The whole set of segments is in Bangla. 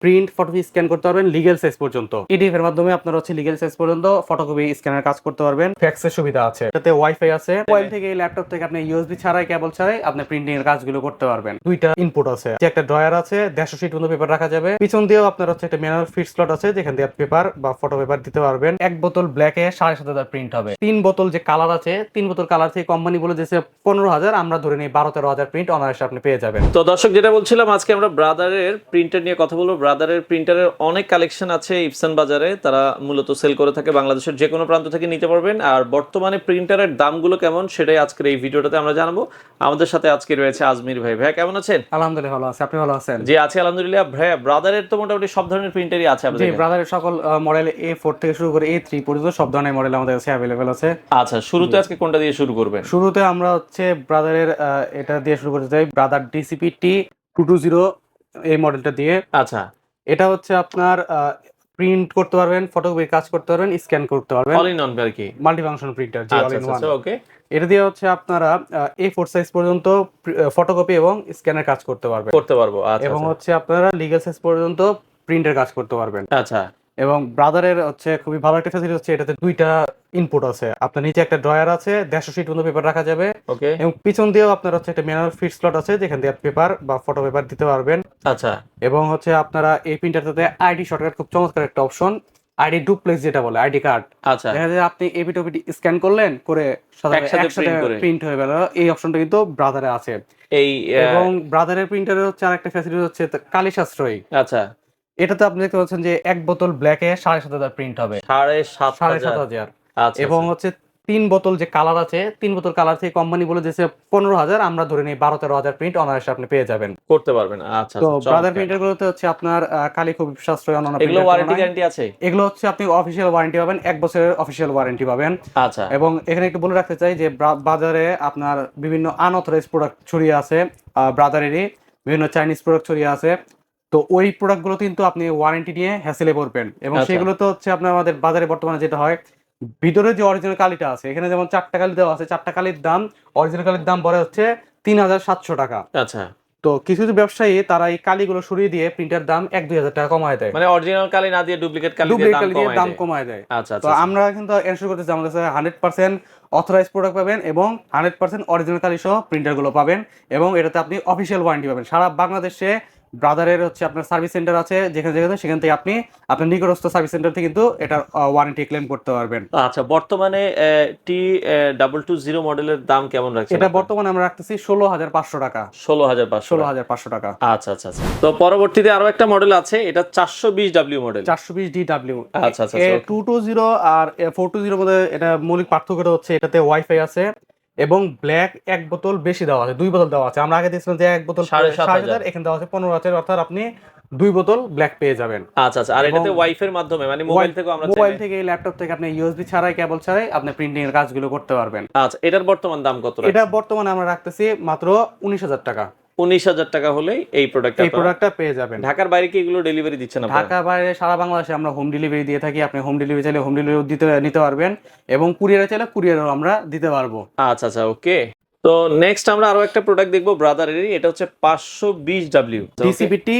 প্রিন্ট ফটোকপি স্ক্যান করতে পারবেন লিগ্যাল সাইজ পর্যন্ত। ইডিএফ এর মাধ্যমে আপনারা হচ্ছে লিগ্যাল সাইজ পর্যন্ত ফটোকপি স্ক্যানের কাজ করতে পারবেন। ফ্যাক্সের সুবিধা আছে, এটাতে ওয়াইফাই আছে। মোবাইল থেকে ল্যাপটপ থেকে আপনি ইউএসবি ছাড়াই কেবল ছাড়াই আপনি প্রিন্টিং এর কাজগুলো করতে পারবেন। দুইটা ইনপুট আছে, যে একটা ড্রয়ার আছে 150 শিট পর্যন্ত পেপার রাখা যাবে। পিছন দিয়েও আপনার হচ্ছে একটা ম্যানুয়াল ফিট স্লট আছে, যেখান দিয়ে পেপার বা ফটো পেপার দিতে পারবেন। এক বোতল ব্ল্যাকে 7,500 প্রিন্ট হবে। 3 বোতল যে কালার আছে, 3 বোতল কালার থেকে কোম্পানি বলে দিয়েছে 15,000, আমরা ধরে নিই 12-13,000 প্রিন্ট অনায়াসে আপনি পেয়ে যাবেন। তো দর্শক, যেটা বলছিলাম, আজকে আমরা ব্রাদারের প্রিন্টার নিয়ে কথা বলবো। ব্রাদারের প্রিন্টারের অনেক কালেকশন আছে ইপসন বাজারে, তারা মূলত সেল করে থাকে। বাংলাদেশের যে কোনো প্রান্ত থেকে নিতে পারবেন। আর বর্তমানে প্রিন্টারের দামগুলো কেমন সেটাই আজকের এই ভিডিওটাতে আমরা জানাবো। আমাদের সাথে আজকে রয়েছে আজমির ভাই। ভাই কেমন আছেন? আলহামদুলিল্লাহ ভালো আছে, আপনি ভালো আছেন? জি আছি আলহামদুলিল্লাহ। ভাই ব্রাদারের তো মোটামুটি সব ধরনের প্রিন্টারই আছে জি, ব্রাদারের সকল মডেল A4 থেকে শুরু করে A3 পর্যন্ত সব ধরনের মডেল আমাদের কাছে अवेलेबल আছে। আচ্ছা, শুরুতে আজকে কোনটা দিয়ে শুরু করবেন? শুরুতে আমরা হচ্ছে ব্রাদারের এটা দিয়ে শুরু করতে চাই, ব্রাদার DCP-T 220 এই মডেলটা দিয়ে। আচ্ছা, এটা হচ্ছে আপনার প্রিন্ট করতে পারবেন, ফটোকপি কাজ করতে পারবেন, স্ক্যান করতে পারবেন। অল ইন ওয়ান আর কি, মাল্টি ফাংশন প্রিন্টার, জি, অল ইন ওয়ান। ওকে। এটা দিয়ে হচ্ছে আপনারা A4 সাইজ পর্যন্ত ফটোকপি এবং স্ক্যানের কাজ করতে পারবেন, করতে পারবো। আচ্ছা, এবং হচ্ছে আপনারা লিগ্যাল সাইজ পর্যন্ত প্রিন্টের কাজ করতে পারবেন। আচ্ছা, এবং ব্রাদারের হচ্ছে খুবই ভালো একটা ফ্যাসিলিটি হচ্ছে, এটাতে দুইটা ইনপুট আছে। আপনার নিচে একটা ড্রয়ার আছে, 150 শিট পর্যন্ত পেপার রাখা যাবে। ওকে। এবং পিছন দিয়েও আপনার হচ্ছে একটা ম্যানুয়াল ফিট স্লট আছে, যেখান দিয়ে পেপার বা ফটো পেপার দিতে পারবেন। আচ্টার এবং হচ্ছে আপনারা এই প্রিন্টারটাতে আইডি শর্টকাট খুব চমৎকার একটা অপশন, আইডি ডুপ্লেক্স যেটা বলে, আইডি কার্ড। আচ্ছা, দেখা যায় আপনি এপি টপি স্ক্যান করলেন করে একসাথে প্রিন্ট হয়ে গেল। এই অপশনটা কিন্তু ব্রাদারে আছে। এই এবং ব্রাদারের প্রিন্টারের হচ্ছে আরেকটা ফ্যাসিলিটি হচ্ছে কালি সাশ্রয়ী। আচ্ছা, এটাতে আপনি দেখতে পাচ্ছেন যে এক বোতল ব্ল্যাকে 7,500 প্রিন্ট হবে, 7,500। আচ্ছা, এবং হচ্ছে 3 বোতল যে কালার আছে, 3 বোতল কালার থেকে কোম্পানি বলে দিয়েছে 15,000, আমরা ধরে নিই 12-13,000 প্রিন্ট অনায়াসে আপনি পেয়ে যাবেন, করতে পারবেন। আচ্ছা, তো ব্রাদার প্রিন্টার গুলোতে হচ্ছে আপনার কালি খুব সাশ্রয়। অন্যান্য এগুলো ওয়ারেন্টি গ্যারান্টি আছে? এগুলো হচ্ছে আপনি অফিসিয়াল ওয়ারেন্টি পাবেন, 1 বছরের অফিসিয়াল ওয়ারেন্টি পাবেন। আচ্ছা, এবং এখানে একটু বলে রাখতে চাই যে বাজারে আপনার বিভিন্ন আনঅথরাইজড প্রোডাক্ট ছড়িয়ে আছে, ব্রাদারেরই বিভিন্ন চাইনিজ প্রোডাক্ট ছড়িয়ে আছে। তো ওই প্রোডাক্টগুলো কিন্তু আপনি ওয়ারেন্টি নিয়ে হ্যাসেলে পড়বেন, এবং সেগুলো তো হচ্ছে আপনার আমাদের বাজারে বর্তমানে যেটা হয়, ভিতরে যে অরিজিনাল কালিটা আছে, এখানে যেমন 4টা কালি দেওয়া আছে, 4টা কালির দাম, অরিজিনাল কালির দাম পড়ে হচ্ছে 3,700 টাকা। আচ্ছা, তো কিছু কিছু ব্যবসায়ী তারা এই কালিগুলো সরিয়ে দিয়ে প্রিন্টার দাম 1-2 হাজার টাকা কমায় দেয়, মানে অরিজিনাল কালি না দিয়ে ডুপ্লিকেট কালি দিয়ে দাম কমায় দেয়। আচ্ছা, তো আমরা কিন্তু এনশিওর করতেছি আমাদের কাছে 100% অথরাইজ প্রোডাক্ট পাবেন, এবং 100% অরিজিনাল কালি সহ প্রিন্টার গুলো পাবেন, এবং এটাতে আপনি অফিসিয়াল ওয়ারেন্টি পাবেন। সারা বাংলাদেশে ব্রাদারের হচ্ছে আপনার সার্ভিস সেন্টার আছে, যেখানে যেখানে সেখান থেকে আপনি আপনার নিকটস্থ সার্ভিস সেন্টার থেকে কিন্তু এটার ওয়ারেন্টি ক্লেম করতে পারবেন। আচ্ছা, বর্তমানে T220 মডেলের দাম কেমন রাখছেন? এটা বর্তমানে আমরা রাখতেছি 16,500 টাকা। 16,500 টাকা। আচ্ছা, আচ্ছা, আচ্ছা। তো পরবর্তীতে আরো একটা মডেল আছে, এটা 420W মডেল। 420DW। আচ্ছা, আচ্ছা, 220 আর 420 মধ্যে এটা মৌলিক পার্থক্যটা হচ্ছে এটাতে ওয়াইফাই আছে, এবং ব্ল্যাক 1 বোতল বেশি দেওয়া আছে, 2 বোতল দেওয়া আছে। আমরা আগে দিয়েছিলাম যে 1 বোতল 7,500, এখানে দেওয়া আছে 15,000, অর্থাৎ আপনি 2 বোতল ব্ল্যাক পেয়ে যাবেন। আচ্ছা, আচ্ছা। আর এটাতে ওয়াইফাই মাধ্যমে, মানে মোবাইল থেকে আমরা মোবাইল থেকে ল্যাপটপ থেকে আপনি ইউএসবি ছাড়াই কেবল ছাড়াই আপনি প্রিন্টিং এর কাজগুলো করতে পারবেন। আচ্ছা, এটার বর্তমান দাম কত? এটা বর্তমানে আমরা রাখতেছি মাত্র 19,000 টাকা। 19,000 টাকা হলেই এই প্রোডাক্টটা পেয়ে যাবেন। ঢাকার বাইরে কি এগুলো ডেলিভারি দিচ্ছেন আপনারা? ঢাকা বাইরে সারা বাংলাদেশে আমরা হোম ডেলিভারি দিয়ে থাকি। আপনি হোম ডেলিভারি চাইলে হোম ডেলিভারি নিতে পারবেন, এবং কুরিয়ারে চাইলে কুরিয়ারও আমরা দিতে পারবো। আচ্ছা, আচ্ছা, ওকে। তো নেক্সট আমরা আরো একটা প্রোডাক্ট দেখবো ব্রাদারেরই, এটা হচ্ছে 520W DCP-T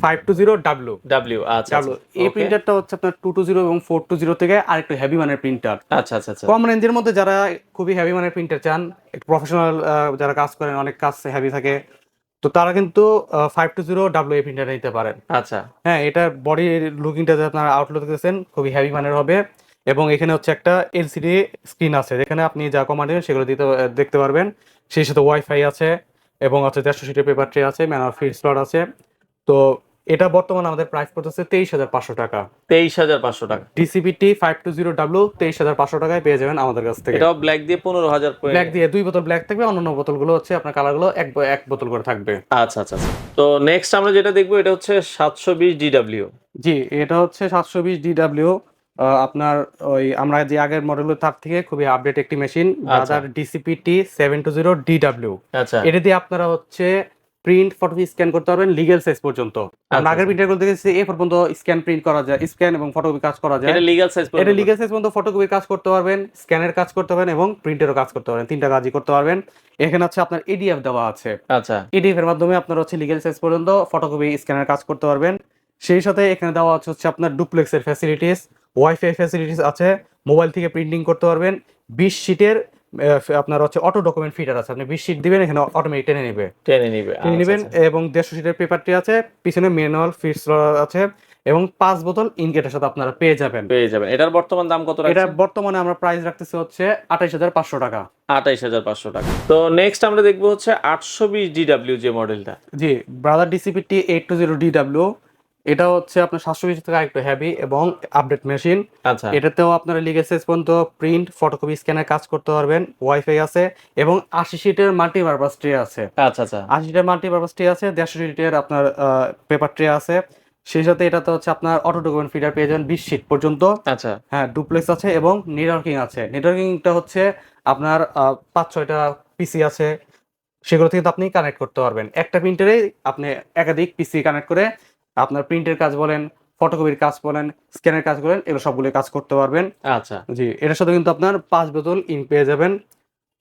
520W। আচ্ছা, আচ্ছা। এই প্রিন্টারটা হচ্ছে আপনার 220 এবং 420 থেকে আরেকটু হেভি মানের প্রিন্টার। আচ্ছা, আচ্ছা, আচ্ছা। কম রেঞ্জের মধ্যে যারা খুবই হেভি মানের প্রিন্টার চান, একটু প্রফেশনাল যারা কাজ করেন, অনেক কাজ হেভি থাকে, তো তারা কিন্তু 520W এই প্রিন্টারটা নিতে পারেন। আচ্ছা, হ্যাঁ, এটা বডি লুকিংটা যে আপনারা আউটলুক দেখতেছেন খুবই হেভি মানের হবে, এবং এখানে হচ্ছে একটা এলসিডি স্ক্রিন আছে, যেখানে আপনি যা কমান্ড দেবেন সেগুলো দেখতে পারবেন। সেই সাথে ওয়াইফাই আছে, এবং হচ্ছে 150 শিটের পেপার ট্রে আছে, ম্যানুয়াল ফিড স্লট আছে। তো এটা বর্তমানে আমাদের প্রাইস পড়তেছে 23,500 টাকা। 23,500 টাকা। DCP-T 520W 23,500 টাকায় পেয়ে যাবেন আমাদের কাছ থেকে। এটাও ব্ল্যাক দিয়ে 15,000। ব্ল্যাক দিয়ে 2 বোতল ব্ল্যাক থাকবে, অন্যান্য বোতলগুলো হচ্ছে আপনার কালারগুলো এক বোতল করে থাকবে। আচ্ছা, আচ্ছা, আচ্ছা। তো নেক্সট আমরা যেটা দেখবো, এটা হচ্ছে 720DW। জি, এটা হচ্ছে 720DW। আপনার ওই আমরা যে আগের মডেলগুলো তার থেকে খুবই আপডেট একটি মেশিন, ব্রাদার DCP-T 720DW। আচ্ছা, এটা দিয়ে আপনারা হচ্ছে প্রিন্ট ফটোকপি স্ক্যান করতে পারবেন লিগ্যাল সাইজ পর্যন্ত। আমরা আগের প্রিন্টারগুলো দেখেছি A4 পর্যন্ত স্ক্যান প্রিন্ট করা যায়, স্ক্যান এবং ফটোকপি কাজ করা যায়। এটা লিগ্যাল সাইজ পর্যন্ত ফটোকপি কাজ করতে পারবেন, স্ক্যানের কাজ করতে পারবেন, এবং প্রিন্টেরও কাজ করতে পারবেন। 3টা কাজই করতে পারবেন। এখানে হচ্ছে আপনার EDF দেওয়া আছে। আচ্ছা, EDF এর মাধ্যমে আপনারা হচ্ছে লিগ্যাল সাইজ পর্যন্ত ফটোকপি স্ক্যানের কাজ করতে পারবেন। সেই সাথে এখানে দেওয়া আছে হচ্ছে আপনার ডুপ্লেক্সের ফ্যাসিলিটিস, ওয়াইফাই ফ্যাসিলিটিস আছে, মোবাইল থেকে প্রিন্টিং করতে পারবেন, 20 শিটের আপনার হচ্ছে অটো ডকুমেন্ট ফিটার আছে, আপনি 20 শিট দিবেন এখানে অটোমেটিক টেনে নেবে, টেনে নিবে। টেনে নেবেন। এবং 150 শিটের পেপারটি আছে, পিছনে ম্যানুয়াল ফিটস আছে এবং 5 বোতল ইনকেটের সাথে আপনারা পেয়ে যাবেন। এটার বর্তমান দাম কত এটা রাখছেন? বর্তমানে আমরা প্রাইস রাখতেছি হচ্ছে 28,500 টাকা। 28,500 টাকা। তো নেক্সট আমরা দেখবো হচ্ছে 820 DW যে মডেলটা। জি, ব্রাদার ডিসিপিটি 820DW, এটা হচ্ছে আপনার 720 থেকে একটু হেভি এবং আপডেট মেশিন। আচ্ছা এটাতেও আপনারা লিগেল সাইজ পর্যন্ত প্রিন্ট, ফটোকপি, স্ক্যানের কাজ করতে পারবেন, ওয়াইফাই আছে এবং 80 শিটের মাল্টিপারপাস ট্রে আছে। আচ্ছা আচ্ছা 80 শিটের মাল্টিপারপাস ট্রে আছে, 150 শিটের আপনার পেপার ট্রে আছে। সেই সাথে এটাতে হচ্ছে আপনার অটো ডকুমেন্ট ফিডার পেয়ে যাবেন 20 শিট পর্যন্ত। আচ্ছা হ্যাঁ, ডুপ্লেক্স আছে এবং নেটওয়ার্কিং আছে। নেটওয়ার্কিংটা হচ্ছে আপনার 5-6টা পিসি আছে, সেগুলো থেকে তো আপনি কানেক্ট করতে পারবেন। একটা প্রিন্টারে আপনি একাধিক পিসি কানেক্ট করে আপনার প্রিন্টের কাজ বলেন, ফটোকপির কাজ বলেন, স্ক্যানের কাজ বলেন, এগুলো সবগুলো কাজ করতে পারবেন। আচ্ছা। জি, এটার সাথে কিন্তু আপনার 5 বোতল ইঙ্ক পেয়ে যাবেন।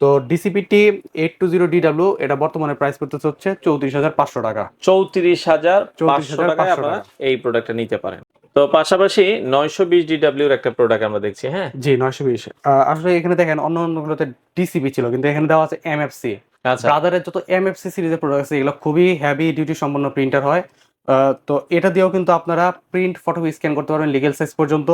তো ডিসিপিটি 820DW এটা বর্তমানে প্রাইস করতেছে হচ্ছে 34,500 টাকা। 34,500 টাকায় আপনারা এই প্রোডাক্টটা নিতে পারেন। তো পাশাপাশি 920 DW এর একটা প্রোডাক্ট আমরা দেখছি। হ্যাঁ জি, 920। আসলে এখানে দেখেন অন্যগুলোতে ডিসিপি ছিল, কিন্তু এখানে দেওয়া আছে এমএফসি। আচ্ছা ব্রাদারের যত এমএফসি সিরিজের প্রোডাক্ট আছে এগুলো খুবই হেভি ডিউটি সম্পন্ন প্রিন্টার হয়। তো এটা দিয়েও কিন্তু আপনারা প্রিন্ট, ফটো স্ক্যান করতে পারবেন লিগেল সাইজ পর্যন্ত।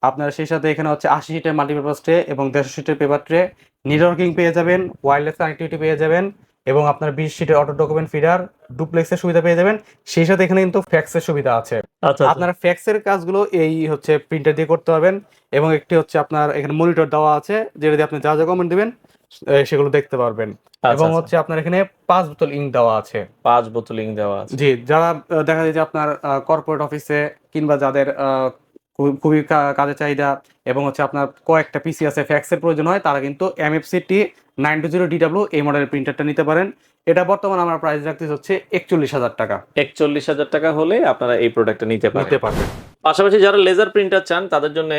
আপনারা সেই সাথে এখানে হচ্ছে 80 শিটের মাল্টিপারপাস ট্রে এবং 150 শিটের পেপার ট্রে, নেটওয়ার্কিং পেয়ে যাবেন, ওয়্যারলেস কানেক্টিভিটি পেয়ে যাবেন এবং আপনার 20 শিটের অটো ডকুমেন্ট ফিডার, ডুপ্লেক্সের সুবিধা পেয়ে যাবেন। সেই সাথে এখানে কিন্তু ফ্যাক্সের সুবিধা আছে। আচ্ছা আপনারা ফ্যাক্সের কাজগুলো এই হচ্ছে প্রিন্টার দিয়ে করতে পারবেন এবং একটি হচ্ছে আপনার এখানে মনিটর দেওয়া আছে, যেটা দিয়ে আপনি যা যা কমেন্ট দিবেন সেগুলো দেখতে পারবেন। এবং হচ্ছে আপনার এখানে 5 বোতল ইঙ্ক দেওয়া আছে। 5 বোতল ইঙ্ক দেওয়া আছে। জি, যারা দেখা যায় যে আপনার কর্পোরেট অফিসে কিংবা যাদের খুবই কাজের চাহিদা এবং হচ্ছে আপনার কয়েকটা পিসি আছে, ফ্যাক্সের প্রয়োজন হয়, তারা কিন্তু এমএফসিটি 920DW এই মডেলের প্রিন্টারটা নিতে পারেন। এটা বর্তমানে আমার প্রাইস রাখতে হচ্ছে 41,000 টাকা। 41,000 টাকা হলে আপনারা এই প্রোডাক্টটা নিতে পারবেন। পাশাপাশি যারা লেজার প্রিন্টার চান তাদের জন্য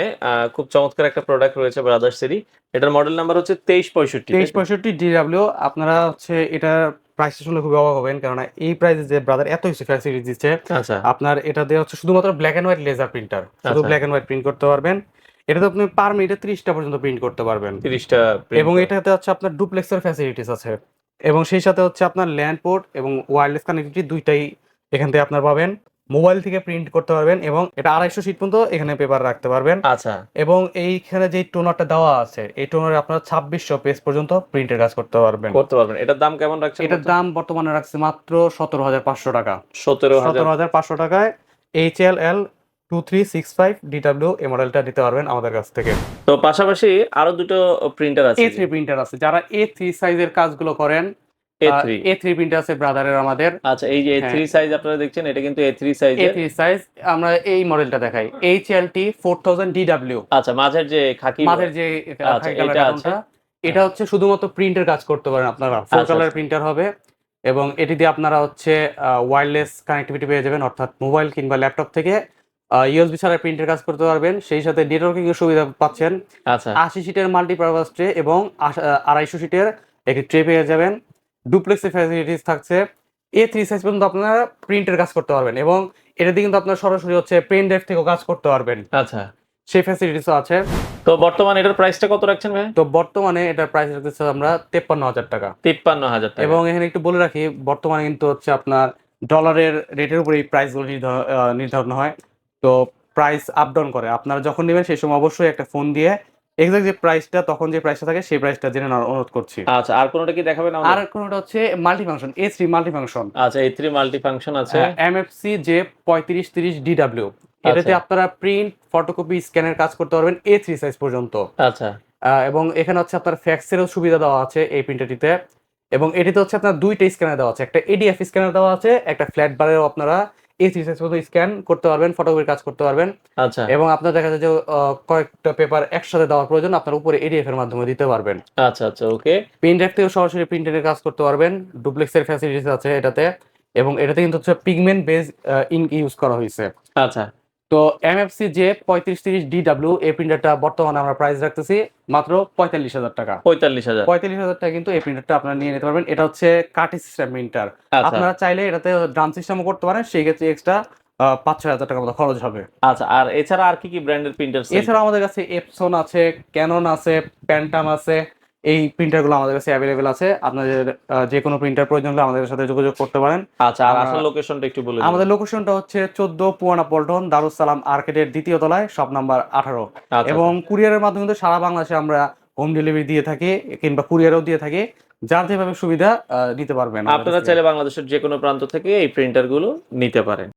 খুব চমৎকার একটা প্রোডাক্ট রয়েছে ব্রাদার্স এরই। এটার মডেল নাম্বার হচ্ছে 2365। 2365DW। আপনারা হচ্ছে এটা প্রাইসটা শুনলে খুবই অবাক হবেন, কারণ এই প্রাইসে যে ব্রাদার এত কিছু ফ্যাসিলিটি দিচ্ছে। আচ্ছা আপনার এটা দিয়ে হচ্ছে শুধুমাত্র black and white laser printer, শুধু ব্ল্যাক এন্ড হোয়াইট প্রিন্ট করতে পারবেন। এটাতে আপনি পার মিনিটে 30টা পর্যন্ত প্রিন্ট করতে পারবেন। 30টা এবং এটাতে হচ্ছে আপনার ডুপ্লেক্সের ফ্যাসিলিটিস আছে এবং সেই সাথে হচ্ছে আপনার ল্যান্ড পোর্ট এবং ওয়্যারলেস কানেক্টিভিটি দুইটাই এখান থেকে আপনার পাবেন। মোবাইল থেকে প্রিন্ট করতে পারবেন এবং এটা 250 শিট পর্যন্ত এখানে পেপার রাখতে পারবেন। আচ্ছা এবং এইখানে যে টোনারটা দেওয়া আছে, এই টোনারে আপনারা 2600 পেজ পর্যন্ত প্রিন্টের কাজ করতে পারবেন। এটার দাম কেমন রাখছেন? এটার দাম বর্তমানে রাখছে মাত্র 17,500 টাকা। 17,500 টাকায় HLL 2365DW এই মডেলটা নিতে পারবেন আমাদের কাছ থেকে। তো পাশাপাশি আরো দুটো প্রিন্টার আছে। A3 প্রিন্টার আছে, যারা A3 সাইজের কাজগুলো করেন। A3 প্রিন্টার আছে ব্রাদারের আমাদের। আচ্ছা এই যে A3 সাইজ আপনারা দেখছেন, এটা কিন্তু A3 সাইজের। A3 সাইজ আমরা এই মডেলটা দেখাই, HLT 4000DW। আচ্ছা মাঝের যে খাকি যে আচ্ছা, খাকি কালার কার্টুনটা, এটা হচ্ছে শুধুমাত্র প্রিন্টের কাজ করতে পারেন আপনারা। 4 কালার প্রিন্টার হবে এবং এটি দিয়ে আপনারা হচ্ছে ওয়্যারলেস কানেক্টিভিটি পেয়ে যাবেন, অর্থাৎ মোবাইল কিংবা ল্যাপটপ থেকে ইউএসবি ছাড়া প্রিন্টের কাজ করতে পারবেন। সেই সাথে নেটওয়ার্কিং এর সুবিধা পাচ্ছেন। আচ্ছা 80 শিটের মাল্টিপারপাস ট্রে এবং 250 শিটের একটি ট্রে পেয়ে যাবেন। ডুপ্লেক্সের ফ্যাসিলিটিস থাকছে। A3 সাইজ পর্যন্ত আপনারা প্রিন্টের কাজ করতে পারবেন এবং এটা দিয়ে কিন্তু আপনারা সরাসরি হচ্ছে পেন ড্রাইভ থেকেও কাজ করতে পারবেন। আচ্ছা সেই ফ্যাসিলিটিসও আছে। তো বর্তমানে এটার প্রাইসটা কত রাখছেন ভাই? তো বর্তমানে এটার প্রাইস রাখতেছে আমরা 53,000 টাকা। 53,000 টাকা। এবং এখানে একটু বলে রাখি, বর্তমানে কিন্তু হচ্ছে আপনার ডলারের রেটের উপরে এই প্রাইসগুলো নির্ধারণ হয়। তো প্রাইস আপ ডাউন করে। আপনারা যখন নেবেন সেই সময় অবশ্যই একটা ফোন দিয়ে এক্সাক্ট যে প্রাইসটা, তখন যে প্রাইসটা থাকে সেই প্রাইসটা জেনে নেওয়ার অনুরোধ করছি। আচ্ছা আর কোনটা কি দেখাবেন আমাদের? আর কোনটা হচ্ছে মাল্টিফাংশন, A3 মাল্টিফাংশন। আচ্ছা A3 মাল্টিফাংশন আছে। MFC যে 3530DW, এটাতে আপনারা প্রিন্ট, ফটোকপি, স্ক্যানের কাজ করতে পারবেন A3 সাইজ পর্যন্ত। আচ্ছা এবং এখানে হচ্ছে আপনার ফ্যাক্সেরও সুবিধা দেওয়া আছে এই প্রিন্টারটিতে। এবং এটিতে হচ্ছে আপনার দুইটা স্ক্যানার দেওয়া আছে, একটা ADF স্ক্যানার দেওয়া আছে, একটা ফ্ল্যাট বারেও আপনারা A3 সাইজ পর্যন্ত স্ক্যান করতে পারবেন, ফটোকপির কাজ করতে পারবেন। আচ্ছা এবং আপনার দেখা যায় যে কয়েকটা পেপার একসাথে দেওয়ার প্রয়োজন, আপনার উপরে ADF এর মাধ্যমে দিতে পারবেন। আচ্ছা আচ্ছা ওকে। পেন ড্রাইভ থেকেও সরাসরি প্রিন্টারের কাজ করতে পারবেন। ডুপ্লেক্সের ফ্যাসিলিটিস আছে এটাতে এবং এটাতে কিন্তু হচ্ছে পিগমেন্ট বেস ইঙ্ক ইউজ করা হয়েছে। আচ্ছা তো MFC যে 3530DW এই প্রিন্টারটা বর্তমানে আমরা প্রাইস রাখতেছি মাত্র 45,000 টাকা। 45,000 টাকা কিন্তু এই প্রিন্টারটা আপনারা নিয়ে নিতে পারবেন। এটা হচ্ছে কাটি সিস্টেম প্রিন্টার। আচ্ছা। আপনারা চাইলে এটাতে ড্রাম সিস্টেমও করতে পারেন, সেই ক্ষেত্রে এক্সট্রা 5-6 হাজার টাকার মতো খরচ হবে। আচ্ছা, আর এছাড়া আর কি কি ব্র্যান্ডের প্রিন্টার? এছাড়া আমাদের কাছে এপসন আছে, ক্যানন আছে, প্যান্টাম আছে। এই প্রিন্টারগুলো আমাদের কাছে অ্যাভেলেবেল আছে। আপনাদের যে কোনো প্রিন্টার প্রয়োজন হলে আমাদের সাথে যোগাযোগ করতে পারেন। আচ্ছা, আর আমরা- আসার লোকেশনটা একটু বলে দিন। আমাদের লোকেশনটা হচ্ছে 14 পুরানা পল্টন, দারুসালাম আর্কেডের 2য় তলায়, শপ নাম্বার 18। আচ্ছা, এবং কুরিয়ারের মাধ্যমে তো সারা বাংলাদেশে আমরা হোম ডেলিভারি দিয়ে থাকি, কিংবা কুরিয়ারও দিয়ে থাকি। যার যেভাবে সুবিধা নিতে পারবেন আমাদের আপনারা কাছ থেকে। চাইলে বাংলাদেশের যে কোনো প্রান্ত থেকে এই প্রিন্টারগুলো নিতে পারেন।